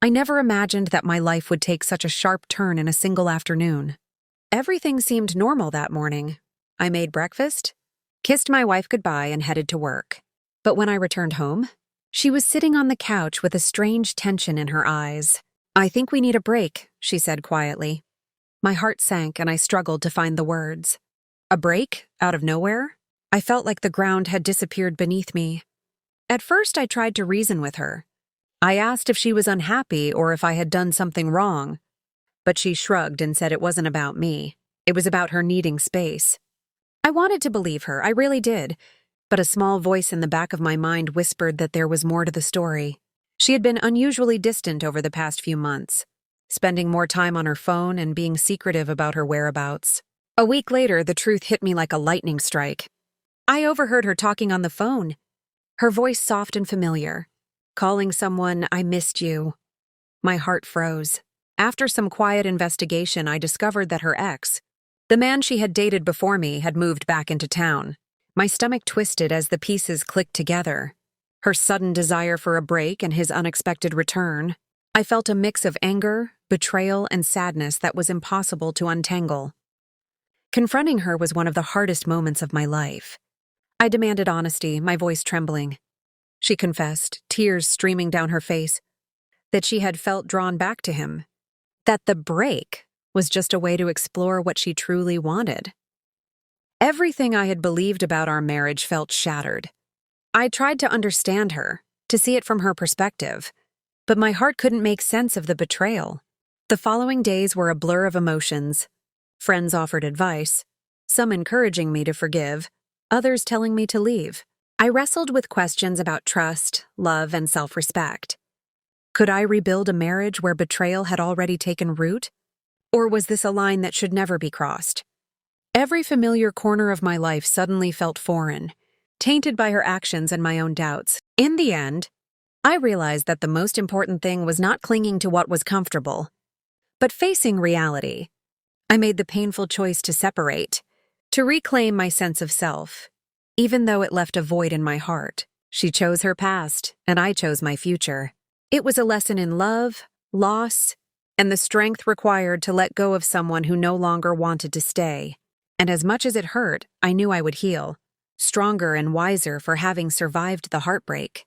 I never imagined that my life would take such a sharp turn in a single afternoon. Everything seemed normal that morning. I made breakfast, kissed my wife goodbye, and headed to work. But when I returned home, she was sitting on the couch with a strange tension in her eyes. "I think we need a break," she said quietly. My heart sank and I struggled to find the words. A break? Out of nowhere? I felt like the ground had disappeared beneath me. At first, I tried to reason with her. I asked if she was unhappy or if I had done something wrong. But she shrugged and said it wasn't about me. It was about her needing space. I wanted to believe her, I really did. But a small voice in the back of my mind whispered that there was more to the story. She had been unusually distant over the past few months, spending more time on her phone and being secretive about her whereabouts. A week later, the truth hit me like a lightning strike. I overheard her talking on the phone, her voice soft and familiar, calling someone, "I missed you." My heart froze. After some quiet investigation, I discovered that her ex, the man she had dated before me, had moved back into town. My stomach twisted as the pieces clicked together. Her sudden desire for a break and his unexpected return. I felt a mix of anger, betrayal, and sadness that was impossible to untangle. Confronting her was one of the hardest moments of my life. I demanded honesty, my voice trembling. She confessed, tears streaming down her face, that she had felt drawn back to him, that the break was just a way to explore what she truly wanted. Everything I had believed about our marriage felt shattered. I tried to understand her, to see it from her perspective, but my heart couldn't make sense of the betrayal. The following days were a blur of emotions. Friends offered advice, some encouraging me to forgive, others telling me to leave. I wrestled with questions about trust, love, and self-respect. Could I rebuild a marriage where betrayal had already taken root? Or was this a line that should never be crossed? Every familiar corner of my life suddenly felt foreign, tainted by her actions and my own doubts. In the end, I realized that the most important thing was not clinging to what was comfortable, but facing reality. I made the painful choice to separate, to reclaim my sense of self, even though it left a void in my heart. She chose her past, and I chose my future. It was a lesson in love, loss, and the strength required to let go of someone who no longer wanted to stay. And as much as it hurt, I knew I would heal, stronger and wiser for having survived the heartbreak.